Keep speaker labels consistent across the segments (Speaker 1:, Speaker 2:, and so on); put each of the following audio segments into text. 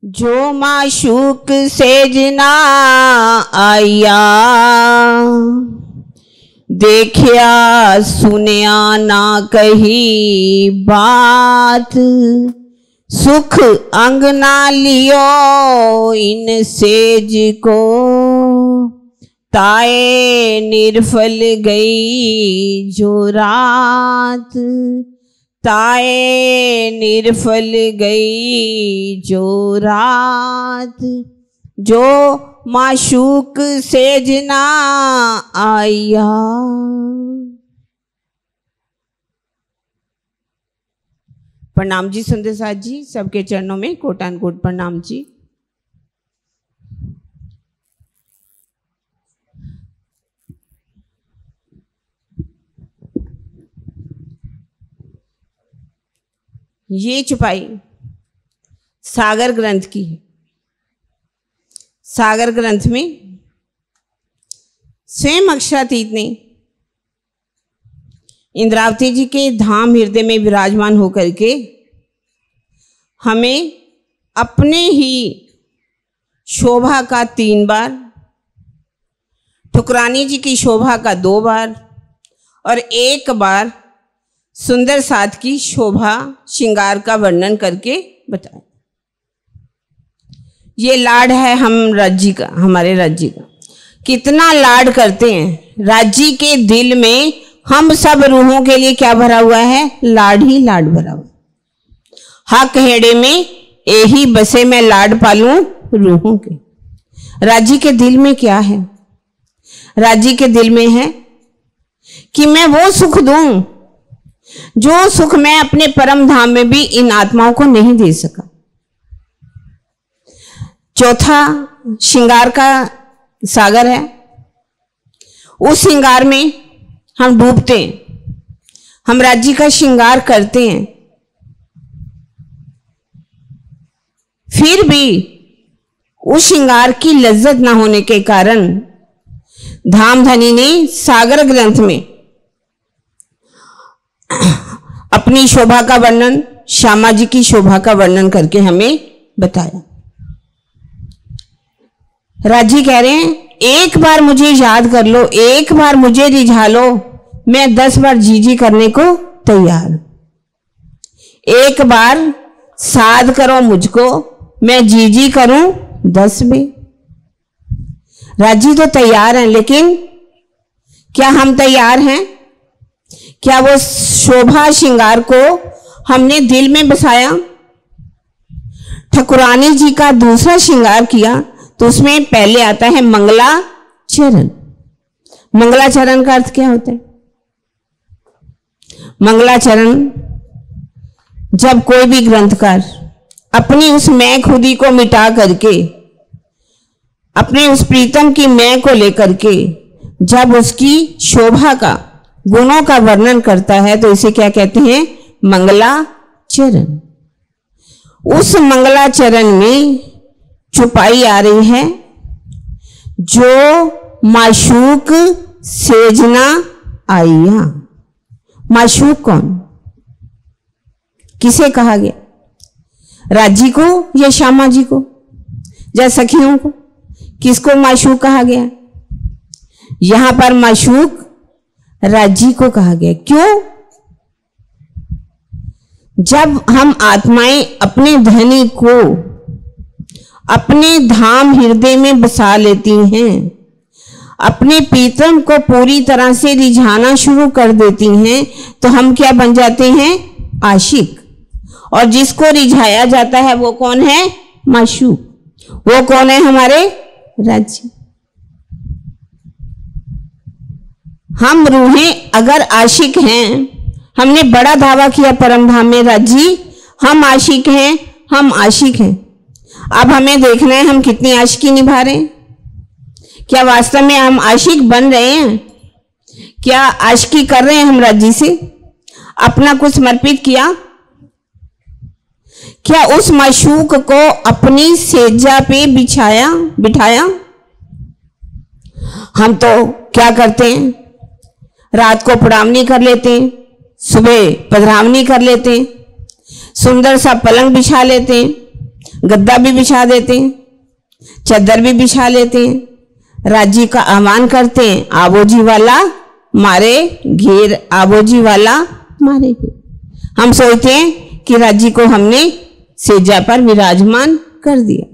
Speaker 1: जो माशूक सेजना आया, देखिया सुनिया ना कही बात, सुख अंग ना लियो इन सेज को, ताए निर्फल गई जो रात, ताए निर्फल गई जो रात, जो माशूक सेजना आया। प्रणाम जी सुंदर साथ जी, सबके चरणों में कोटान कोट प्रणाम जी। ये चुपाई सागर ग्रंथ की है। सागर ग्रंथ में स्वयं अक्षरातीत ने इंद्रावती जी के धाम हृदय में विराजमान होकर के हमें अपने ही शोभा का 3 बार, ठुकरानी जी की शोभा का 2 बार और 1 बार सुंदर साथ की शोभा श्रृंगार का वर्णन करके बताया। ये लाड है हम राज्य का, हमारे राज्य का कितना लाड करते हैं। राज्य के दिल में हम सब रूहों के लिए क्या भरा हुआ है? लाड ही लाड भरा हुआ। हक हेड़े में यही बसे मैं लाड पालूं रूहों के। राज्य के दिल में क्या है? राज्य के दिल में है कि मैं वो सुख दूं जो सुख मैं अपने परम धाम में भी इन आत्माओं को नहीं दे सका। चौथा श्रृंगार का सागर है। उस श्रृंगार में हम डूबते हैं, हम राज्य का श्रृंगार करते हैं, फिर भी उस श्रृंगार की लज्जत ना होने के कारण धामधनी ने सागर ग्रंथ में अपनी शोभा का वर्णन, श्यामा जी की शोभा का वर्णन करके हमें बताया। राजी कह रहे हैं एक बार मुझे याद कर लो, एक बार मुझे रिझा लो, मैं 10 बार जी करने को तैयार। एक बार साध करो मुझको, मैं जी करूं 10 भी। राजी तो तैयार हैं, लेकिन क्या हम तैयार हैं? क्या वो शोभा श्रृंगार को हमने दिल में बसाया? ठकुरानी जी का दूसरा श्रृंगार किया तो उसमें पहले आता है मंगलाचरण। मंगलाचरण का अर्थ क्या होता है? मंगलाचरण जब कोई भी ग्रंथकार अपनी उस मैं खुदी को मिटा करके, अपने उस प्रीतम की मैं को लेकर के जब उसकी शोभा का, गुणों का वर्णन करता है तो इसे क्या कहते हैं? मंगलाचरण। उस मंगलाचरण में छुपाई आ रही है जो माशूक सेजना आया। माशूक कौन? किसे कहा गया? राज्य को या श्यामा जी को या सखियों को? किसको माशूक कहा गया? यहां पर माशूक राज्य को कहा गया। क्यों? जब हम आत्माएं अपने धनी को अपने धाम हृदय में बसा लेती हैं, अपने प्रीतम को पूरी तरह से रिझाना शुरू कर देती हैं, तो हम क्या बन जाते हैं? आशिक। और जिसको रिझाया जाता है वो कौन है? माशूक। वो कौन है? हमारे राज्य। हम रूहें अगर आशिक हैं, हमने बड़ा दावा किया परम धाम में राज्य हम आशिक हैं, हम आशिक हैं। अब हमें देखना है हम कितनी आशिकी निभा रहे हैं। क्या वास्तव में हम आशिक बन रहे हैं? क्या आशिकी कर रहे हैं हम राज्य से? अपना कुछ समर्पित किया? क्या उस माशूक को अपनी सेजा पे बिठाया? हम तो क्या करते हैं? रात को पड़ावनी कर लेते हैं, सुबह पधरावनी कर लेते हैं, सुंदर सा पलंग बिछा लेते हैं, गद्दा भी बिछा देते हैं, चादर भी बिछा लेते हैं, राजी का आह्वान करते हैं, आबोजी वाला मारे घेर, आबोजी वाला मारे घेर। हम सोचते हैं कि राजी को हमने सेजा पर विराजमान कर दिया।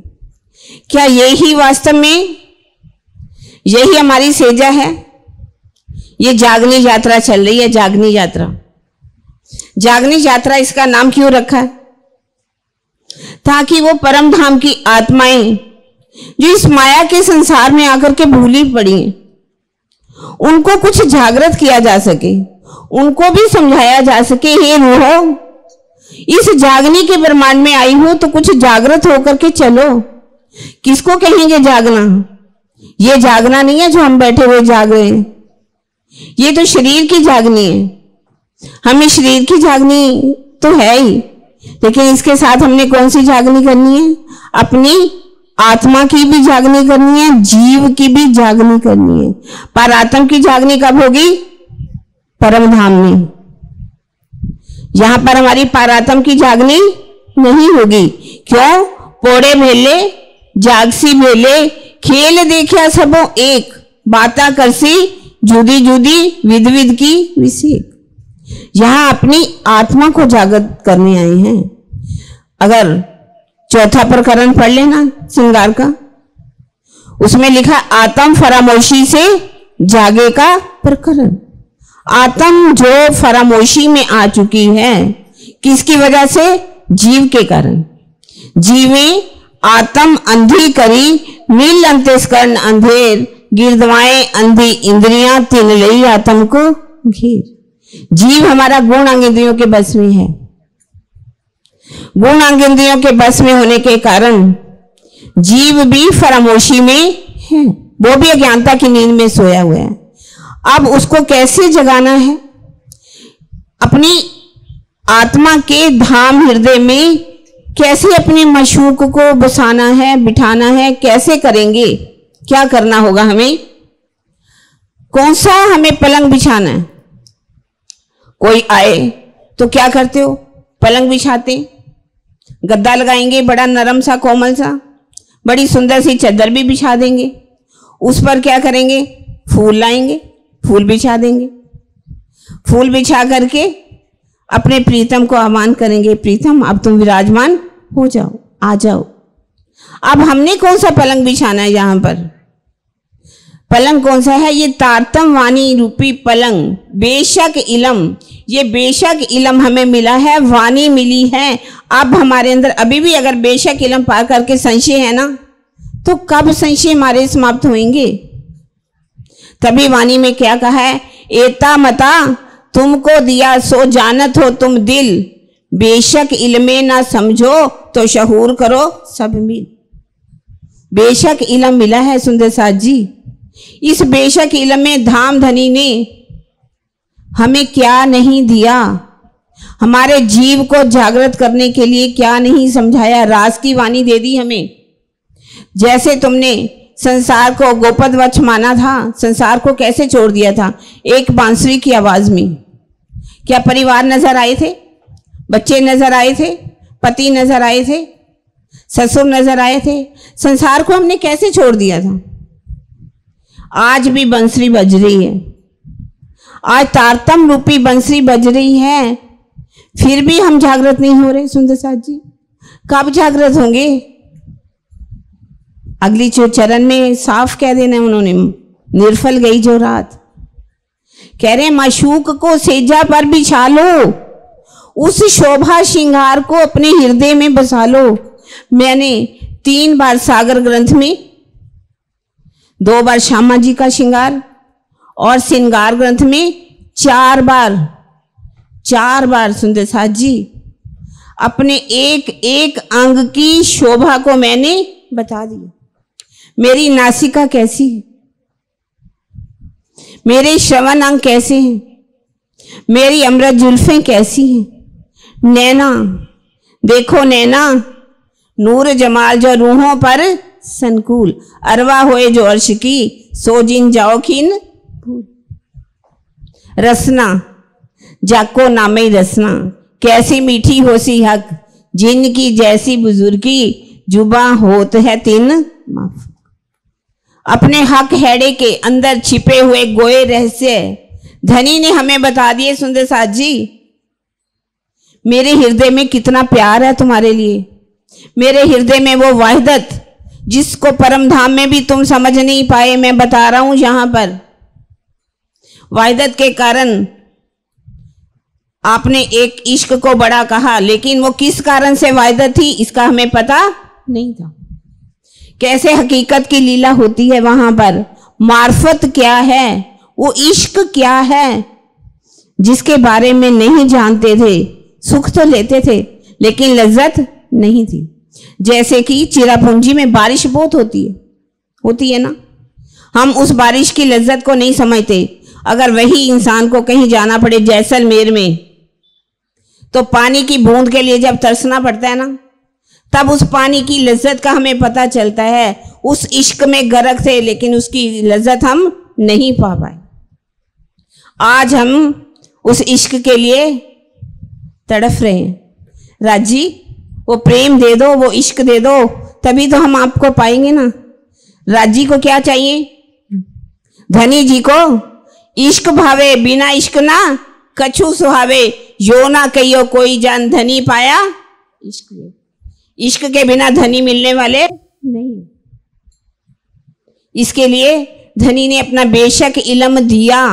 Speaker 1: क्या यही वास्तव में यही हमारी सेजा है? ये जागनी यात्रा चल रही है, जागनी यात्रा। जागनी यात्रा इसका नाम क्यों रखा है? ताकि वो परम धाम की आत्माएं जो इस माया के संसार में आकर के भूली पड़ी हैं, उनको कुछ जागृत किया जा सके, उनको भी समझाया जा सके, हे रूहो, इस जागने के ब्रह्मांड में आई हो तो कुछ जागृत होकर के चलो। किसको कहेंगे जागना? ये जागना नहीं है जो हम बैठे हुए जाग रहे हैं, ये तो शरीर की जागनी है। हमें शरीर की जागनी तो है ही, लेकिन इसके साथ हमने कौन सी जागनी करनी है? अपनी आत्मा की भी जागनी करनी है, जीव की भी जागनी करनी है। पर आत्म की जागनी कब होगी? परम धाम में। यहां पर हमारी पारात्म की जागनी नहीं होगी। क्यों? पोड़े भेले जागसी भेले, खेल देखा सबो एक, बाता करसी जुदी जुदी विध विध की विषेक। यहां अपनी आत्मा को जागृत करने आए हैं। अगर चौथा प्रकरण पढ़ लेना श्रृंगार का, उसमें लिखा आत्म फरामोशी से जागे का प्रकरण। आत्म जो फरामोशी में आ चुकी है, किसकी वजह से? जीव के कारण। जीवे आत्म अंधी करी, नील अंतस्करण अंधेर, गिरदवाएं अंधी इंद्रियां, तिन लई आत्म को घेर। जीव हमारा गुण अंग इंद्रियों के बस में है। गुण अंग इंद्रियों के बस में होने के कारण जीव भी फरामोशी में है, वो भी अज्ञानता की नींद में सोया हुआ है। अब उसको कैसे जगाना है? अपनी आत्मा के धाम हृदय में कैसे अपनी मशूक को बसाना है, बिठाना है, कैसे करेंगे? क्या करना होगा हमें? कौन सा हमें पलंग बिछाना है? कोई आए तो क्या करते हो? पलंग बिछाते, गद्दा लगाएंगे बड़ा नरम सा कोमल सा, बड़ी सुंदर सी चादर भी बिछा देंगे, उस पर क्या करेंगे? फूल लाएंगे, फूल बिछा देंगे। फूल बिछा करके अपने प्रीतम को आह्वान करेंगे, प्रीतम अब तुम विराजमान हो जाओ, आ जाओ। अब हमने कौन सा पलंग बिछाना है? यहां पर पलंग कौन सा है? ये तारतम वाणी रूपी पलंग। बेशक इलम, ये बेशक इलम हमें मिला है, वाणी मिली है। अब हमारे अंदर अभी भी अगर बेशक इलम पार करके संशय है ना, तो कब संशय हमारे समाप्त होंगे? तभी वाणी में क्या कहा है? एता मता तुमको दिया सो जानत हो तुम दिल, बेशक इल्मे ना समझो तो शहूर करो सब मिल। बेशक इलम मिला है सुंदर साथ जी। इस बेशक इलम में धाम धनी ने हमें क्या नहीं दिया? हमारे जीव को जागृत करने के लिए क्या नहीं समझाया? रास की वाणी दे दी हमें। जैसे तुमने संसार को गोपद वच माना था, संसार को कैसे छोड़ दिया था? एक बांसुरी की आवाज में। क्या परिवार नजर आए थे? बच्चे नजर आए थे? पति नजर आए थे? ससुर नजर आए थे? संसार को हमने कैसे छोड़ दिया था? आज भी बंसरी बज रही है, आज तारतम रूपी बंसरी बज रही है, फिर भी हम जागृत नहीं हो रहे। सुंदर साथ जी कब जागृत होंगे? अगली जो चरण में साफ कह देना उन्होंने, निर्फल गई जो रात। कह रहे माशूक को सेजा पर बिछा लो, उस शोभा श्रृंगार को अपने हृदय में बसा लो। मैंने 3 बार सागर ग्रंथ में, 2 बार श्यामा जी का श्रृंगार और श्रृंगार ग्रंथ में 4 बार सुंदर साथ जी अपने एक एक अंग की शोभा को मैंने बता दिया। मेरी नासिका कैसी है, मेरे श्रवण अंग कैसे हैं, मेरी अमृत जुल्फें कैसी हैं, नैना देखो नैना, नूर जमाल जो रूहों पर संकुल, अरवा होए जो अर्श की, सो जिन जाओ खिन भूल। रसना जाको नामे रसना, कैसी मीठी होसी हक, जिनकी जैसी बुजुर्गी, जुबा होत है तीन माफ। अपने हक हैड़े के अंदर छिपे हुए गोए रहस्य धनी ने हमें बता दिए। सुंदर साथ जी, मेरे हृदय में कितना प्यार है तुम्हारे लिए। मेरे हृदय में वो वाहिदत जिसको परम धाम में भी तुम समझ नहीं पाए, मैं बता रहा हूं यहां पर। वाहिदत के कारण आपने एक इश्क को बड़ा कहा, लेकिन वो किस कारण से वाहिदत थी इसका हमें पता नहीं था। कैसे हकीकत की लीला होती है वहां पर, मार्फत क्या है, वो इश्क क्या है जिसके बारे में नहीं जानते थे। सुख तो लेते थे लेकिन लज्जत नहीं थी। जैसे कि चिरापुंजी में बारिश बहुत होती है ना, हम उस बारिश की लज्जत को नहीं समझते। अगर वही इंसान को कहीं जाना पड़े जैसलमेर में, तो पानी की बूंद के लिए जब तरसना पड़ता है ना, तब उस पानी की लज्जत का हमें पता चलता है। उस इश्क में गर्क थे लेकिन उसकी लज्जत हम नहीं पा पाए। आज हम उस इश्क के लिए तड़फ रहे हैं। राजी, वो प्रेम दे दो, वो इश्क दे दो, तभी तो हम आपको पाएंगे ना। राजी को क्या चाहिए? धनी जी को इश्क भावे, बिना इश्क ना कछु सुहावे। यो ना कहियो कोई जान धनी पाया इश्क। इश्क के बिना धनी मिलने वाले नहीं। इसके लिए धनी ने अपना बेशक इल्म दिया,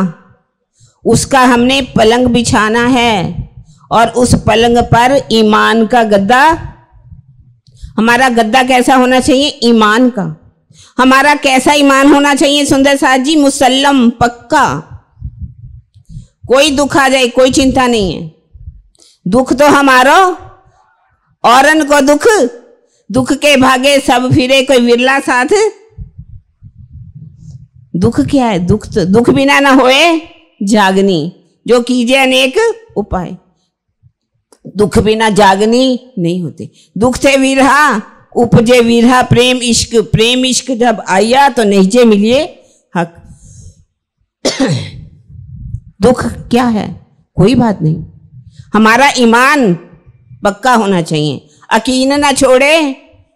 Speaker 1: उसका हमने पलंग बिछाना है और उस पलंग पर ईमान का गद्दा। हमारा गद्दा कैसा होना चाहिए? ईमान का। हमारा कैसा ईमान होना चाहिए सुंदर साथ जी? मुसल्लम, पक्का। कोई दुख आ जाए कोई चिंता नहीं है। दुख तो हमारो औरन को दुख, दुख के भागे सब फिरे कोई विरला साथ। दुख क्या है? दुख बिना ना होए जागनी, जो कीजिए अनेक उपाय। दुख बिना जागनी नहीं होती। दुख से विरहा उपजे विरहा प्रेम इश्क। प्रेम इश्क जब आया तो नहींजे मिलिए हक। दुख क्या है? कोई बात नहीं। हमारा ईमान पक्का होना चाहिए। अकीन ना छोड़े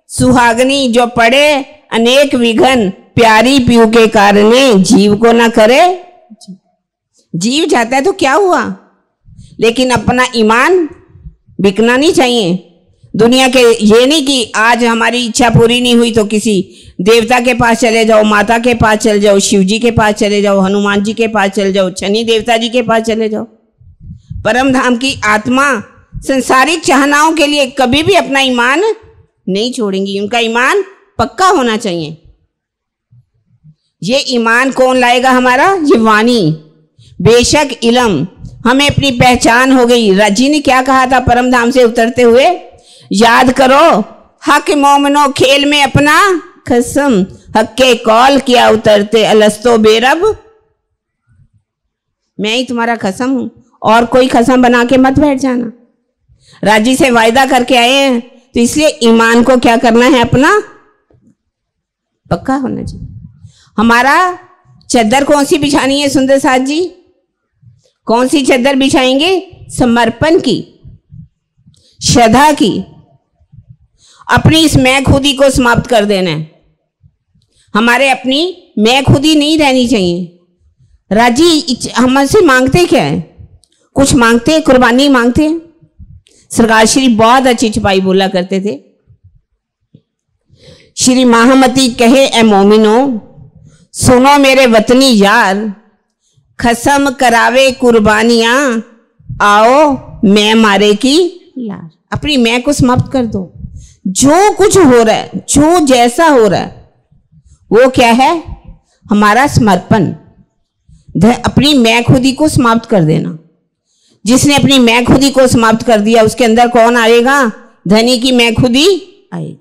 Speaker 1: सुहागनी, जो पड़े अनेक विघन। प्यारी पीऊ के कारणे जीव को ना करे। जीव जाता है तो क्या हुआ, लेकिन अपना ईमान बिकना नहीं चाहिए। दुनिया के ये नहीं कि आज हमारी इच्छा पूरी नहीं हुई तो किसी देवता के पास चले जाओ, माता के पास चले जाओ, शिव जी के पास चले जाओ, हनुमान जी के पास चले जाओ, शनि देवता जी के पास चले जाओ। परम धाम की आत्मा संसारिक चाहनाओं के लिए कभी भी अपना ईमान नहीं छोड़ेंगी। उनका ईमान पक्का होना चाहिए। ये ईमान कौन लाएगा? हमारा ये वाणी, बेशक इल्म। हमें अपनी पहचान हो गई। राजी ने क्या कहा था परम धाम से उतरते हुए? याद करो हक मोमनो खेल में अपना कसम। हक के कॉल किया उतरते अलस्तो बेरब। मैं ही तुम्हारा कसम हूं, और कोई कसम बना के मत बैठ जाना। राजी से वायदा करके आए हैं तो इसलिए ईमान को क्या करना है? अपना पक्का होना चाहिए। हमारा चद्दर कौन सी बिछानी है सुंदर साथ जी? कौन सी चद्दर बिछाएंगे? समर्पण की, श्रद्धा की। अपनी इस मैं खुदी को समाप्त कर देना है। हमारे अपनी मैं खुदी नहीं रहनी चाहिए। राजी हमसे मांगते क्या है? कुछ मांगते हैं, कुर्बानी मांगते हैं। सरकार श्री बहुत अच्छी छुपाई बोला करते थे। श्री महामती कहे, ए मोमिनो सुनो मेरे वतनी यार, खसम करावे कुर्बानियां, आओ मैं मारे की लार। अपनी मैं को समाप्त कर दो। जो कुछ हो रहा है, जो जैसा हो रहा है, वो क्या है? हमारा समर्पण। अपनी मैं खुदी को समाप्त कर देना। जिसने अपनी मैं खुदी को समाप्त कर दिया उसके अंदर कौन आएगा? धनी की मैं खुदी आएगी।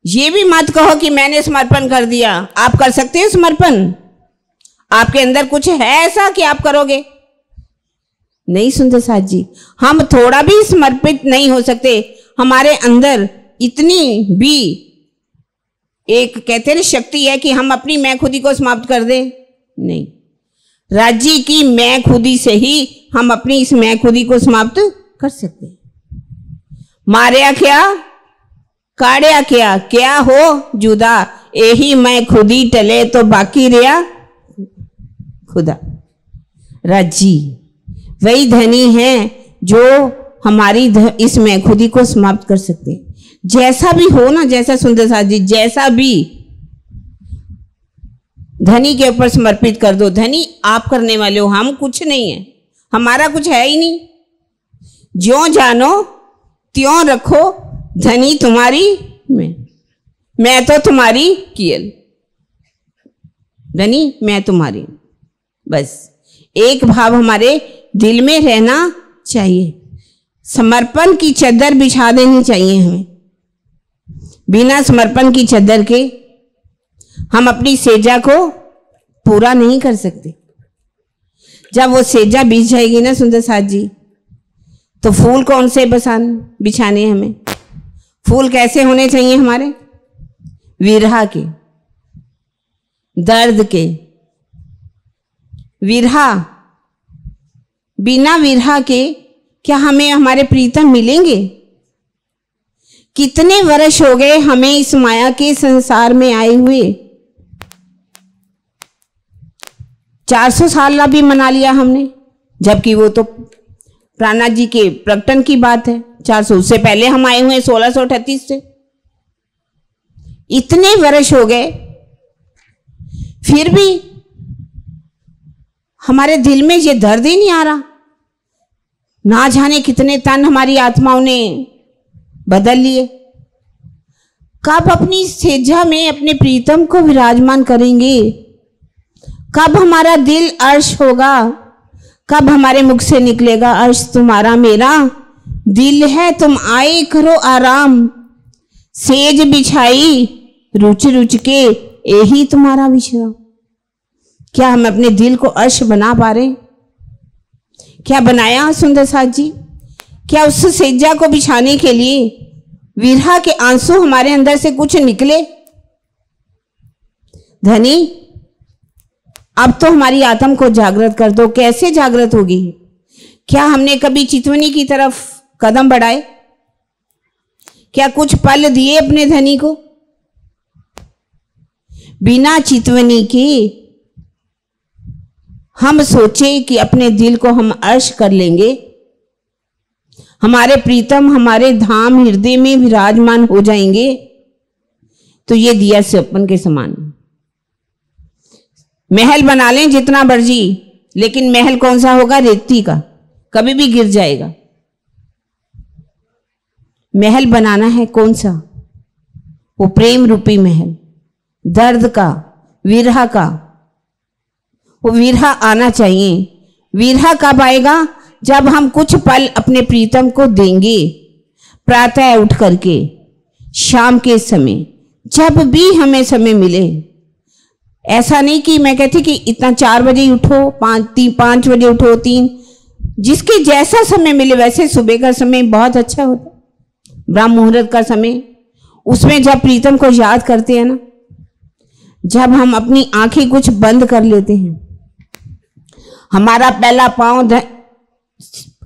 Speaker 1: ये भी मत कहो कि मैंने समर्पण कर दिया। आप कर सकते हो समर्पण? आपके अंदर कुछ है ऐसा कि आप करोगे? नहीं सुंदर साथ जी, हम थोड़ा भी समर्पित नहीं हो सकते। हमारे अंदर इतनी भी एक कहते हैं शक्ति है कि हम अपनी मैं खुदी को समाप्त कर दें? नहीं। राज्य की मैं खुदी से ही हम अपनी इस मैं खुदी को समाप्त कर सकते हैं। मारिया क्या? काढ़िया क्या क्या हो जुदा, यही मैं खुदी टले तो बाकी रिया खुदा। राजी वही धनी है जो हमारी इसमें खुदी को समाप्त कर सकते हैं। जैसा भी हो ना, जैसा सुंदर साथ जी, जैसा भी धनी के ऊपर समर्पित कर दो। धनी आप करने वाले हो, हम कुछ नहीं है, हमारा कुछ है ही नहीं। ज्यों जानो त्यों रखो, धनी तुम्हारी मैं तो तुम्हारी कियल। धनी मैं तुम्हारी, बस एक भाव हमारे दिल में रहना चाहिए। समर्पण की चद्दर बिछा देनी चाहिए हमें। बिना समर्पण की चद्दर के हम अपनी सेजा को पूरा नहीं कर सकते। जब वो सेजा बिछ जाएगी ना सुंदर साथ जी, तो फूल कौन से बिछाने हमें? फूल कैसे होने चाहिए हमारे? विरहा के, दर्द के। विरहा, बिना विरहा के क्या हमें हमारे प्रीतम मिलेंगे? कितने वर्ष हो गए हमें इस माया के संसार में आए हुए। 400 साल भी मना लिया हमने, जबकि वो तो प्राणनाथ जी के प्रकटन की बात है। 400 उससे पहले हम आए हुए 1638 से। इतने वर्ष हो गए, फिर भी हमारे दिल में ये दर्द ही नहीं आ रहा। ना जाने कितने तन हमारी आत्माओं ने बदल लिए। कब अपनी सेजा में अपने प्रीतम को विराजमान करेंगे? कब हमारा दिल अर्श होगा? कब हमारे मुख से निकलेगा अर्श तुम्हारा मेरा दिल है, तुम आए करो आराम। सेज बिछाई रुच रुच के, यही तुम्हारा विश्राम। क्या हम अपने दिल को अर्श बना पा रहे? क्या बनाया सुंदर साथ जी? क्या उस सेजा को बिछाने के लिए विरहा के आंसू हमारे अंदर से कुछ निकले? धनी अब तो हमारी आत्म को जागृत कर दो। कैसे जागृत होगी? क्या हमने कभी चितवनी की तरफ कदम बढ़ाए? क्या कुछ पल दिए अपने धनी को? बिना चितवनी के हम सोचे कि अपने दिल को हम अर्श कर लेंगे, हमारे प्रीतम हमारे धाम हृदय में विराजमान हो जाएंगे, तो ये दिया स्वप्न के समान। महल बना लें जितना मर्जी, लेकिन महल कौन सा होगा? रेती का, कभी भी गिर जाएगा। महल बनाना है कौन सा? वो प्रेम रूपी महल, दर्द का, विरह का। वो विरह आना चाहिए। विरह कब आएगा? जब हम कुछ पल अपने प्रीतम को देंगे। प्रातः उठ करके, शाम के समय, जब भी हमें समय मिले। ऐसा नहीं कि मैं कहती कि इतना 4 बजे उठो, 5 बजे उठो, 3, जिसके जैसा समय मिले। वैसे सुबह का समय बहुत अच्छा होता, ब्रह्म मुहूर्त का समय। उसमें जब प्रीतम को याद करते हैं ना, जब हम अपनी आंखें कुछ बंद कर लेते हैं, हमारा पहला पांव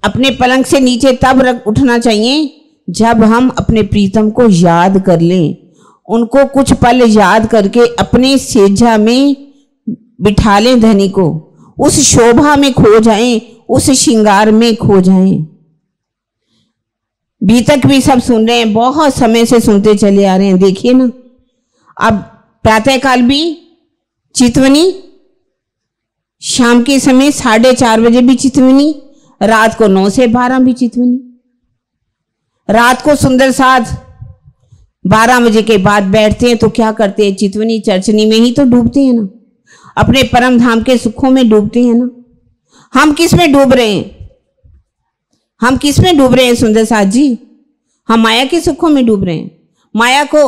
Speaker 1: अपने पलंग से नीचे तब उठना चाहिए जब हम अपने प्रीतम को याद कर लें। उनको कुछ पल याद करके अपने सेजा में बिठा लें धनी को, उस शोभा में खो जाएं, उस श्रृंगार में खो जाएं। अभी तक भी सब सुन रहे हैं, बहुत समय से सुनते चले आ रहे हैं। देखिए ना, अब प्रातःकाल भी चितवनी, शाम के समय 4:30 बजे भी चितवनी, रात को 9 से 12 भी चितवनी। रात को सुंदर साथ 12 बजे के बाद बैठते हैं तो क्या करते हैं? चितवनी चर्चनी में ही तो डूबते हैं ना, अपने परम धाम के सुखों में डूबते हैं ना। हम किस में डूब रहे हैं? हम किस में डूब रहे हैं सुंदर साथ जी? हम माया के सुखों में डूब रहे हैं। माया को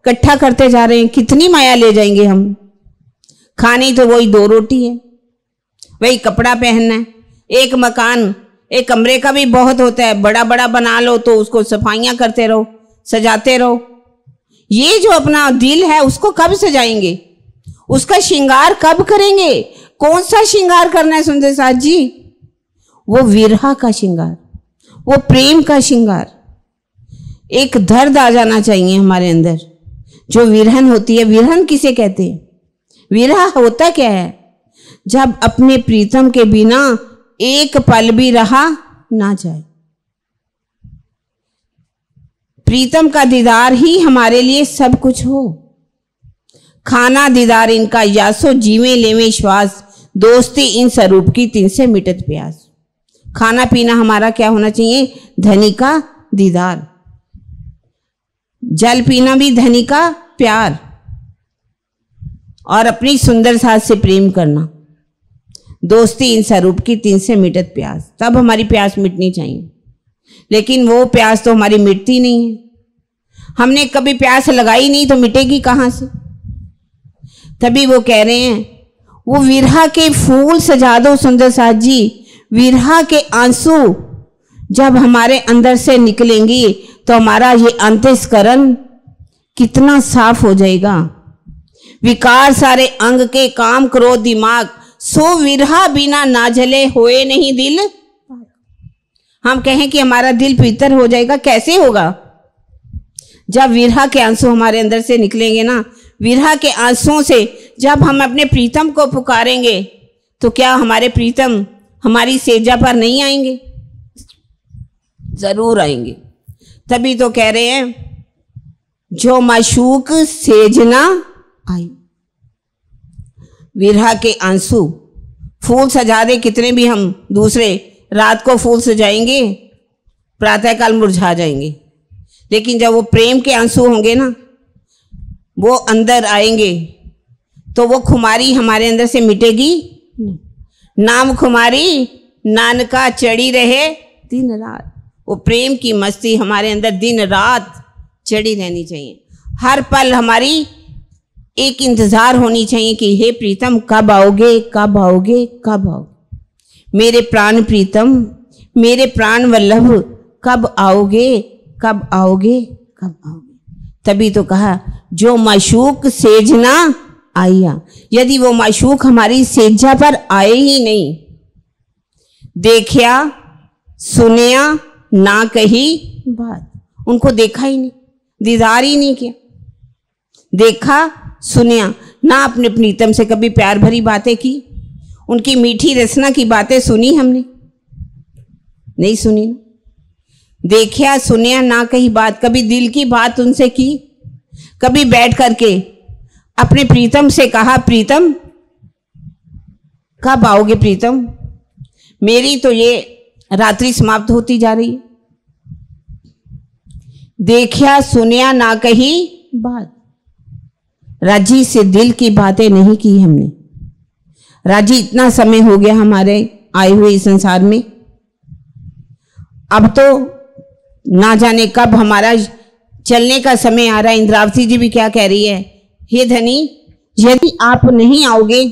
Speaker 1: इकट्ठा करते जा रहे हैं। कितनी माया ले जाएंगे हम? खानी तो वही 2 रोटी है, वही कपड़ा पहनना है। एक मकान, एक कमरे का भी बहुत होता है, बड़ा बड़ा बना लो तो उसको सफाइयां करते रहो, सजाते रहो। ये जो अपना दिल है उसको कब सजाएंगे? उसका श्रृंगार कब करेंगे? कौन सा श्रृंगार करना है सुंदर साथ जी? वो विरहा का श्रृंगार, वो प्रेम का श्रृंगार। एक दर्द आ जाना चाहिए हमारे अंदर। जो विरहन होती है, विरहन किसे कहते हैं? विरह होता क्या है? जब अपने प्रीतम के बिना एक पल भी रहा ना जाए। प्रीतम का दीदार ही हमारे लिए सब कुछ हो। खाना दीदार इनका यासो, जीवे लेवे श्वास, दोस्ती इन स्वरूप की 300 मिटत प्यास। खाना पीना हमारा क्या होना चाहिए? धनी का दीदार। जल पीना भी धनी का प्यार, और अपनी सुंदर साथ से प्रेम करना। दोस्ती इन स्वरूप की 300 मिटत प्यास। तब हमारी प्यास मिटनी चाहिए, लेकिन वो प्यास तो हमारी मिटती नहीं है। हमने कभी प्यास लगाई नहीं तो मिटेगी कहां से? तभी वो कह रहे हैं, वो विरह के फूल सजा दो सुंदर साथ जी। विरह के आंसू जब हमारे अंदर से निकलेंगी तो हमारा ये अंतःकरण कितना साफ हो जाएगा। विकार सारे अंग के, काम क्रोध दिमाग, सो विरह बिना ना जले होए नहीं दिल। हम कहें कि हमारा दिल पवित्र हो जाएगा, कैसे होगा? जब विरह के आंसू हमारे अंदर से निकलेंगे ना, विरह के आंसुओं से जब हम अपने प्रीतम को पुकारेंगे तो क्या हमारे प्रीतम हमारी सेजा पर नहीं आएंगे? जरूर आएंगे। तभी तो कह रहे हैं, जो माशूक सेजना आई। विरह के आंसू फूल सजा दे कितने भी हम दूसरे, रात को फूल सजाएंगे, प्रातःकाल मुरझा जाएंगे। लेकिन जब वो प्रेम के आंसू होंगे ना, वो अंदर आएंगे तो वो खुमारी हमारे अंदर से मिटेगी। नाम खुमारी नानका चढ़ी रहे दिन रात। वो प्रेम की मस्ती हमारे अंदर दिन रात चढ़ी रहनी चाहिए। हर पल हमारी एक इंतजार होनी चाहिए कि हे प्रीतम कब आओगे, कब आओगे, कब आओगे? मेरे प्राण प्रीतम, मेरे प्राण वल्लभ, कब आओगे, कब आओगे, कब आओगे? तभी तो कहा, जो माशूक सेजना आया। यदि वो माशूक हमारी सेजा पर आए ही नहीं, देखिया सुनिया ना कही बात, उनको देखा ही नहीं, दीदार ही नहीं किया, देखा सुनिया ना, अपने प्रीतम से कभी प्यार भरी बातें की, उनकी मीठी रसना की बातें सुनी हमने? नहीं सुनी ना। देखिया सुनिया ना कही बात, कभी दिल की बात उनसे की? कभी बैठ करके अपने प्रीतम से कहा, प्रीतम कब आओगे प्रीतम? मेरी तो ये रात्रि समाप्त होती जा रही है। देखिया सुनिया ना कही बात। राजी से दिल की बातें नहीं की हमने। राजी इतना समय हो गया हमारे आए हुए इस संसार में, अब तो ना जाने कब हमारा चलने का समय आ रहा है। इंद्रावती जी भी क्या कह रही है, हे धनी यदि आप नहीं आओगे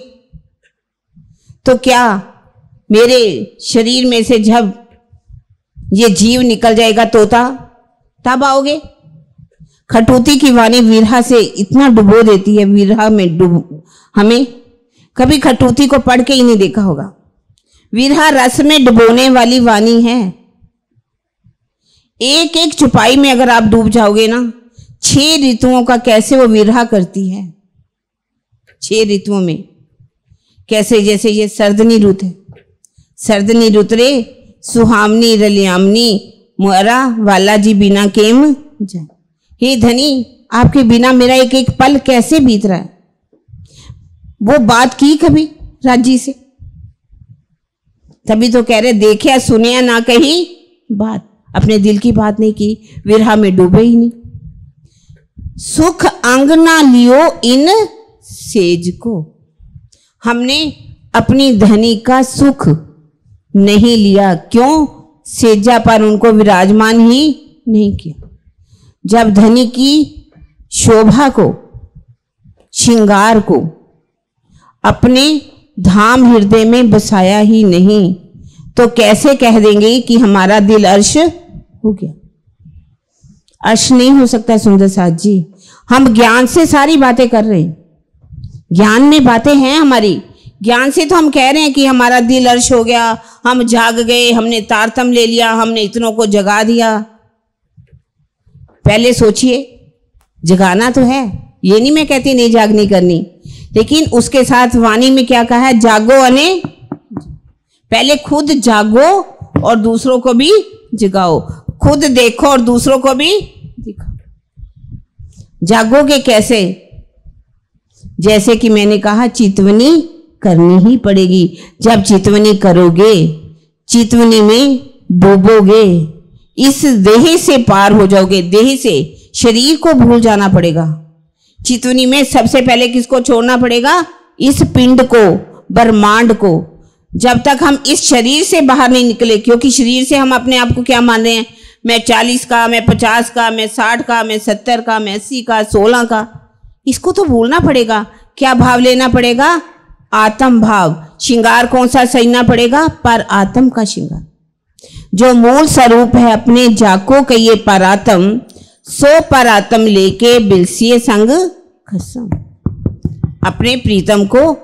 Speaker 1: तो क्या मेरे शरीर में से जब ये जीव निकल जाएगा तोता, तब आओगे? खटोती की वाणी विरह से इतना डुबो देती है, विरह में हमें कभी खटोती को पढ़ के ही नहीं देखा होगा। विरह रस में डुबोने वाली वाणी है। एक एक चुपाई में अगर आप डूब जाओगे ना, 6 ऋतुओं का कैसे वो विरह करती है। 6 ऋतुओं में कैसे, जैसे ये सर्दनी रुत है, सर्दनी रुत रे सुहामनी रलियामनी, मुअरा वाला जी बिना केम जाए। हे धनी आपके बिना मेरा एक एक पल कैसे बीत रहा है? वो बात की कभी राजी से? तभी तो कह रहे, देखिया सुनिया ना कही बात, अपने दिल की बात नहीं की, विरह में डूबे ही नहीं। सुख अंग ना लियो इन सेज को, हमने अपनी धनी का सुख नहीं लिया। क्यों? सेजा पर उनको विराजमान ही नहीं किया। जब धनी की शोभा को, श्रृंगार को अपने धाम हृदय में बसाया ही नहीं, तो कैसे कह देंगे कि हमारा दिल अर्श हो गया? अर्श नहीं हो सकता सुंदर साथ जी। हम ज्ञान से सारी बातें कर रहे हैं, ज्ञान में बातें हैं हमारी, ज्ञान से तो हम कह रहे हैं कि हमारा दिल अर्श हो गया, हम जाग गए, हमने तारतम ले लिया, हमने इतनों को जगा दिया। पहले सोचिए, जगाना तो है, ये नहीं मैं कहती नहीं जागनी करनी, लेकिन उसके साथ वाणी में क्या कहा है, जागो अने, पहले खुद जागो और दूसरों को भी जगाओ, खुद देखो और दूसरों को भी दिखाओ। जागोगे कैसे? जैसे कि मैंने कहा, चितवनी करनी ही पड़ेगी। जब चितवनी करोगे, चितवनी में डूबोगे, इस देह से पार हो जाओगे, देह से शरीर को भूल जाना पड़ेगा। चितवनी में सबसे पहले किसको छोड़ना पड़ेगा? इस पिंड को, ब्रह्मांड को। जब तक हम इस शरीर से बाहर नहीं निकले, क्योंकि शरीर से हम अपने आप को क्या मान रहे हैं, मैं 40 का, मैं 50 का, मैं 60 का, मैं 70 का, मैं 80 का, 16 का, इसको तो भूलना पड़ेगा। क्या भाव लेना पड़ेगा? आत्म भाव। श्रृंगार कौन सा सजना पड़ेगा? पर आत्म का श्रृंगार, जो मूल स्वरूप है अपने जाको कहिए परात्म, सो परात्म लेके बिलसिए संग खसम। अपने प्रीतम को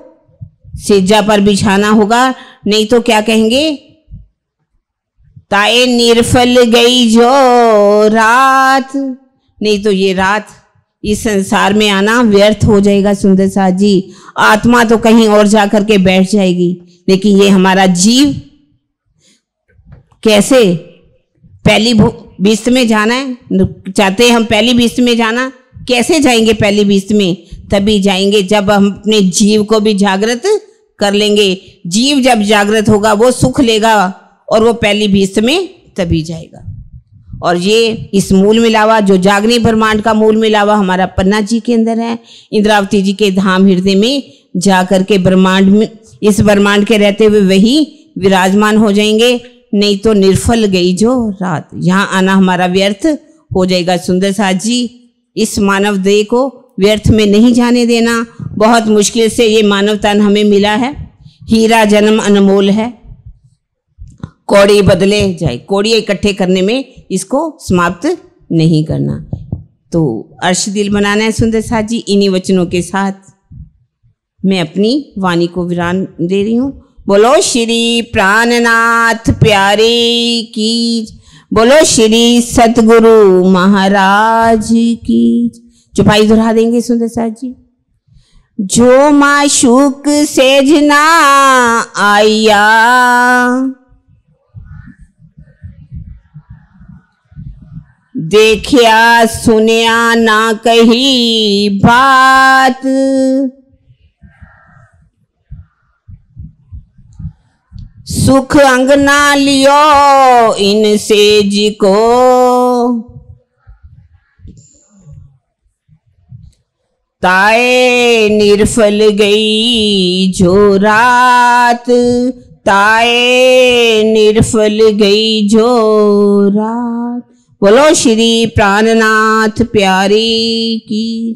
Speaker 1: सेजा पर बिछाना होगा, नहीं तो क्या कहेंगे, ताए निर्फल गई जो रात, नहीं तो ये रात इस संसार में आना व्यर्थ हो जाएगा। सुंदर साथ जी, आत्मा तो कहीं और जाकर के बैठ जाएगी, लेकिन ये हमारा जीव कैसे पहली बीस्त में जाना है, चाहते हैं हम पहली बीस्त में जाना, कैसे जाएंगे पहली बीस्त में? तभी जाएंगे जब हम अपने जीव को भी जागृत कर लेंगे। जीव जब जागृत होगा वो सुख लेगा और वो पहली बीस्त में तभी जाएगा। और ये इस मूल मिलावा, जो जागनी ब्रह्मांड का मूल मिलावा हमारा पन्ना जी के अंदर है, इंद्रावती जी के धाम हृदय में जाकर के ब्रह्मांड में, इस ब्रह्मांड के रहते हुए वही विराजमान हो जाएंगे। नहीं तो निर्फल गई जो रात, यहाँ आना हमारा व्यर्थ हो जाएगा। सुंदर साथ जी, इस मानव देह को व्यर्थ में नहीं जाने देना। बहुत मुश्किल से ये मानव तन हमें मिला है, हीरा जन्म अनमोल है, कौड़ी बदले जाए, कौड़ियाँ इकट्ठे करने में इसको समाप्त नहीं करना। तो अर्श दिल बनाना है सुंदर साथ जी। इन्हीं वचनों के साथ मैं अपनी वाणी को विराम दे रही हूँ। बोलो श्री प्राणनाथ प्यारे की, बोलो श्री सतगुरु महाराज की। चुपाई दोहरा देंगे सुंदर साथ जी। जो माशूक सेजना आया, देखिया सुनिया ना कही बात, सुख अंगना लियो इनसे जी को, ताए निर्फल गई जो रात, ताए निर्फल गई जो रात। बोलो श्री प्राणनाथ प्यारे की।